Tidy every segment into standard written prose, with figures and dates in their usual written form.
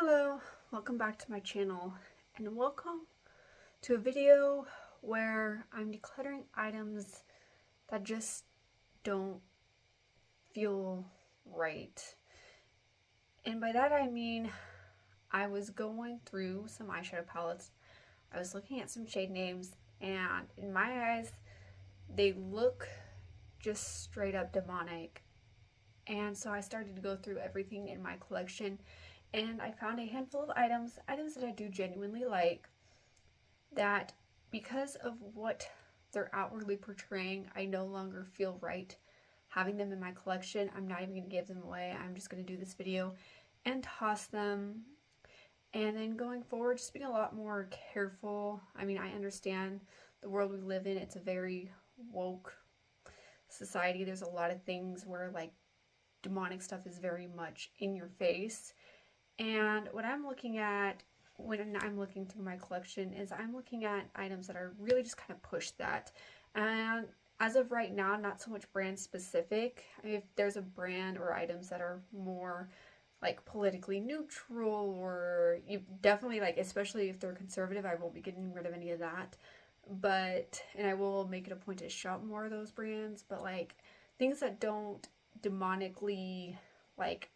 Hello, welcome back to my channel, and welcome to a video where I'm decluttering items that just don't feel right. And by that I mean, I was going through some eyeshadow palettes, I was looking at some shade names, and in my eyes, they look just straight up demonic. And so I started to go through everything in my collection, and I found a handful of items that I do genuinely like, that because of what they're outwardly portraying, I no longer feel right having them in my collection. I'm not even going to give them away. I'm just going to do this video and toss them. And then going forward, just being a lot more careful. I mean, I understand the world we live in. It's a very woke society. There's a lot of things where like demonic stuff is very much in your face. And what I'm looking at when I'm looking through my collection is I'm looking at items that are really just kind of push that. And as of right now, not so much brand specific. If there's a brand or items that are more like politically neutral, or you definitely like, especially if they're conservative, I won't be getting rid of any of that. And I will make it a point to shop more of those brands, but like things that don't demonically like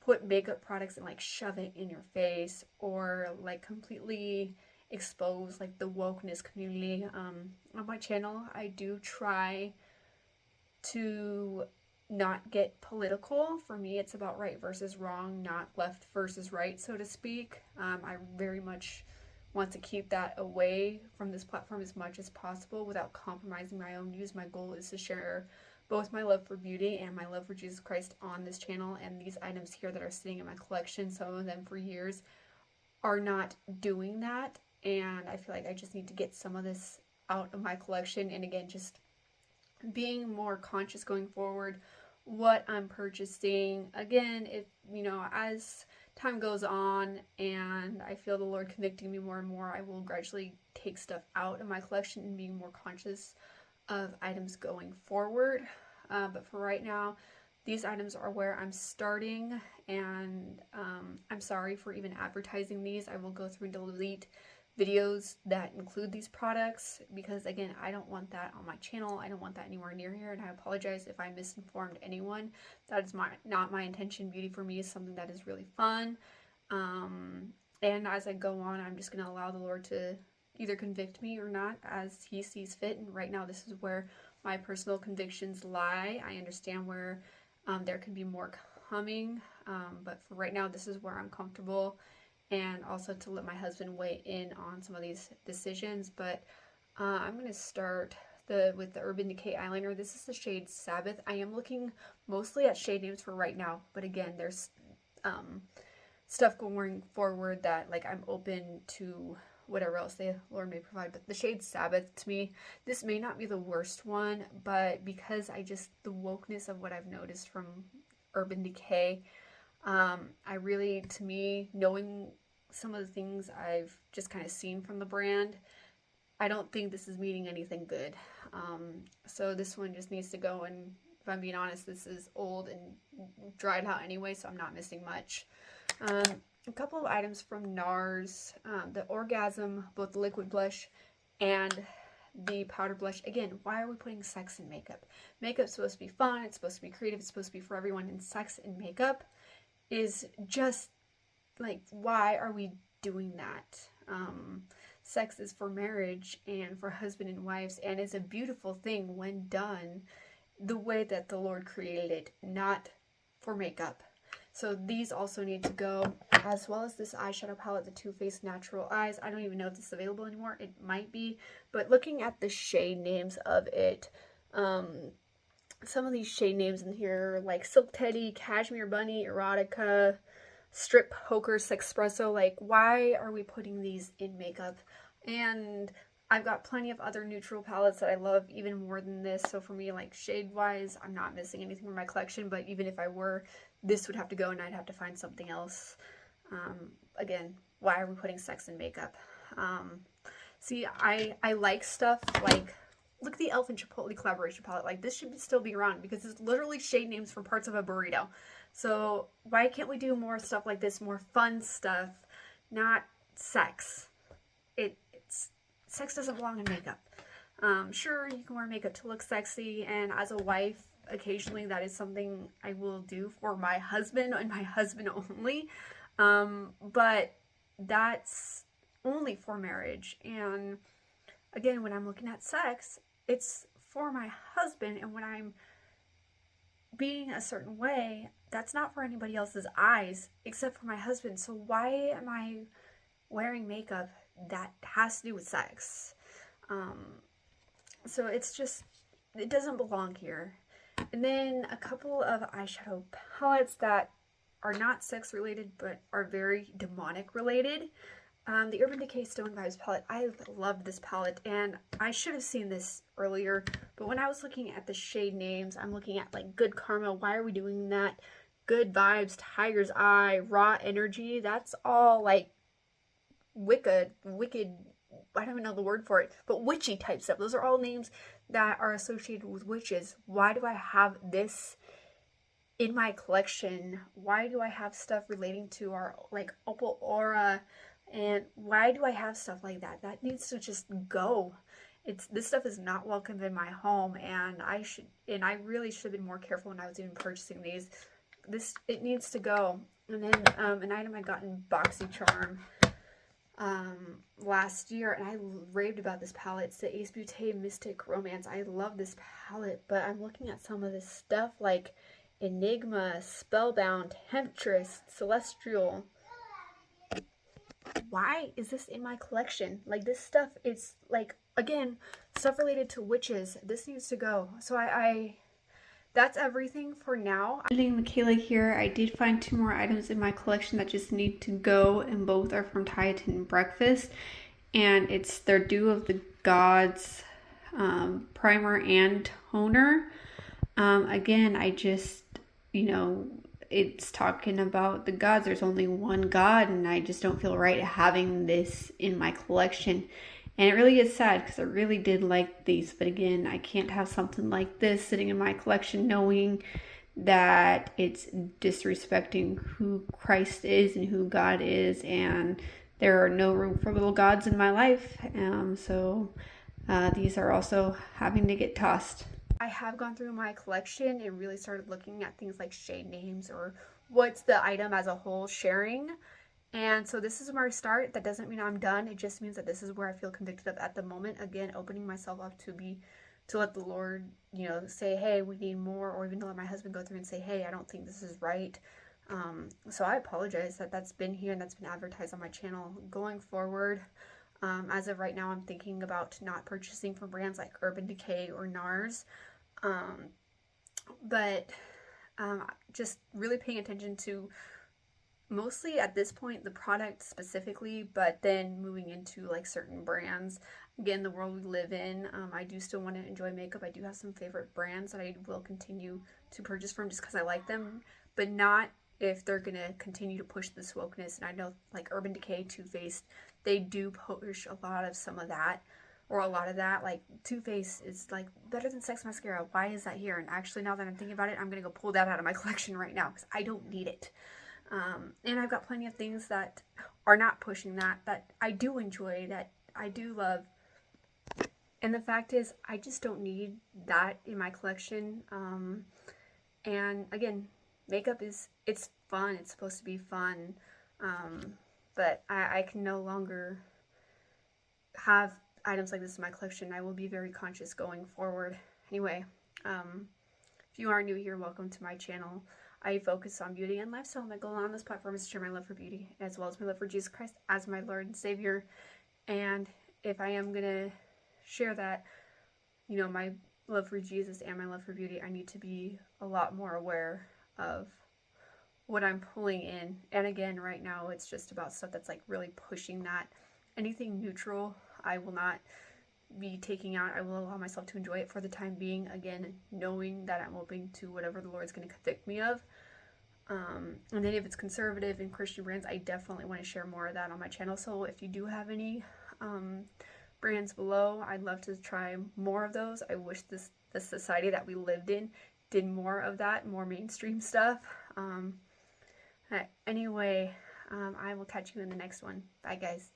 put makeup products and like shove it in your face, or like completely expose like the wokeness community. On my channel, I do try to not get political. For me, it's about right versus wrong, not left versus right, so to speak. I very much want to keep that away from this platform as much as possible without compromising my own views. My goal is to share both my love for beauty and my love for Jesus Christ on this channel, and these items here that are sitting in my collection, some of them for years, are not doing that, and I feel like I just need to get some of this out of my collection. And again, just being more conscious going forward what I'm purchasing. Again, if you know, as time goes on and I feel the Lord convicting me more and more, I will gradually take stuff out of my collection and be more conscious of items going forward. But for right now, these items are where I'm starting, and I'm sorry for even advertising these. I will go through and delete videos that include these products, because again, I don't want that on my channel. I don't want that anywhere near here, and I apologize if I misinformed anyone. That is not my intention. Beauty for me is something that is really fun, and as I go on, I'm just going to allow the Lord to either convict me or not as he sees fit. And right now, this is where my personal convictions lie. I understand where there can be more coming, but for right now, this is where I'm comfortable, and also to let my husband weigh in on some of these decisions. But I'm going to start with the Urban Decay eyeliner. This is the shade Sabbath. I am looking mostly at shade names for right now, but again, there's stuff going forward that like I'm open to whatever else the Lord may provide. But the shade Sabbath, to me, this may not be the worst one, but because the wokeness of what I've noticed from Urban Decay, I really, to me, knowing some of the things I've just kind of seen from the brand, I don't think this is meaning anything good. So this one just needs to go, and if I'm being honest, this is old and dried out anyway, so I'm not missing much. A couple of items from NARS, the Orgasm, both the liquid blush and the powder blush. Again, why are we putting sex in makeup? Makeup's supposed to be fun, it's supposed to be creative, it's supposed to be for everyone, and sex in makeup is just like, why are we doing that? Sex is for marriage and for husband and wives, and is a beautiful thing when done the way that the Lord created it, not for makeup. So these also need to go, as well as this eyeshadow palette, the Too Faced Natural Eyes. I don't even know if this is available anymore. It might be, but looking at the shade names of it, some of these shade names in here, like Silk Teddy, Cashmere Bunny, Erotica, Strip Poker, Sexpresso, like, why are we putting these in makeup? And I've got plenty of other neutral palettes that I love even more than this. So for me, like, shade-wise, I'm not missing anything from my collection, but even if I were, this would have to go and I'd have to find something else. Again, why are we putting sex in makeup? See, I like stuff like, look at the Elf and Chipotle collaboration palette. Like, this should still be around because it's literally shade names for parts of a burrito. So why can't we do more stuff like this, more fun stuff, not sex? Sex doesn't belong in makeup. Sure, you can wear makeup to look sexy, and as a wife, occasionally that is something I will do for my husband and my husband only. But that's only for marriage. And again, when I'm looking at sex, it's for my husband, and when I'm being a certain way, that's not for anybody else's eyes except for my husband. So why am I wearing makeup that has to do with sex? So it's just, it doesn't belong here. And then a couple of eyeshadow palettes that are not sex related but are very demonic related. The Urban Decay Stone Vibes palette. I love this palette, and I should have seen this earlier, but when I was looking at the shade names, I'm looking at like Good Karma. Why are we doing that? Good Vibes, Tiger's Eye, Raw Energy. That's all like wicked, I don't even know the word for it, but witchy type stuff. Those are all names that are associated with witches. Why do I have this in my collection? Why do I have stuff relating to our like opal aura? And why do I have stuff like that? That needs to just go. This stuff is not welcome in my home, and I really should have been more careful when I was even purchasing these. It needs to go. And then an item I got in BoxyCharm last year, and I raved about this palette. It's the Ace Beauté Mystic Romance. I love this palette, but I'm looking at some of this stuff like Enigma, Spellbound, Temptress, Celestial. Why is this in my collection? Like, this stuff is like, again, stuff related to witches. This needs to go. So that's everything for now. Ailene, Machaela here. I did find 2 more items in my collection that just need to go, and both are from Titan Breakfast, and it's their Dew of the Gods primer and toner. Again, I just, it's talking about the gods. There's only one God, and I just don't feel right having this in my collection. And it really is sad because I really did like these. But again, I can't have something like this sitting in my collection knowing that it's disrespecting who Christ is and who God is. And there are no room for little gods in my life. So these are also having to get tossed. I have gone through my collection and really started looking at things like shade names or what's the item as a whole sharing. And so this is where I start. That doesn't mean I'm done. It just means that this is where I feel convicted of at the moment. Again, opening myself up to let the Lord, say, hey, we need more, or even to let my husband go through and say, hey, I don't think this is right. So I apologize that that's been here and that's been advertised on my channel. Going forward, as of right now, I'm thinking about not purchasing from brands like Urban Decay or NARS. But just really paying attention to mostly at this point the product specifically, but then moving into like certain brands. Again, the world we live in, I do still want to enjoy makeup. I do have some favorite brands that I will continue to purchase from just because I like them, but not if they're gonna continue to push this wokeness. And I know like Urban Decay, Too Faced, they do push a lot of some of that, or a lot of that. Like Too Faced is like better than Sex Mascara. Why is that here? And actually, now that I'm thinking about it, I'm gonna go pull that out of my collection right now because I don't need it. And I've got plenty of things that are not pushing that I do enjoy, that I do love. And the fact is, I just don't need that in my collection. And again, makeup it's fun. It's supposed to be fun. But I can no longer have items like this in my collection. I will be very conscious going forward. Anyway, if you are new here, welcome to my channel. I focus on beauty and lifestyle. My goal on this platform is to share my love for beauty as well as my love for Jesus Christ as my Lord and Savior. And if I am going to share that, my love for Jesus and my love for beauty, I need to be a lot more aware of what I'm pulling in. And again, right now, it's just about stuff that's like really pushing that. Anything neutral, I will not be taking out. I will allow myself to enjoy it for the time being, again, knowing that I'm open to whatever the Lord's going to convict me of. And then if it's conservative and Christian brands, I definitely want to share more of that on my channel. So if you do have any brands below, I'd love to try more of those. I wish the society that we lived in did more of that, more mainstream stuff. Anyway, I will catch you in the next one. Bye, guys.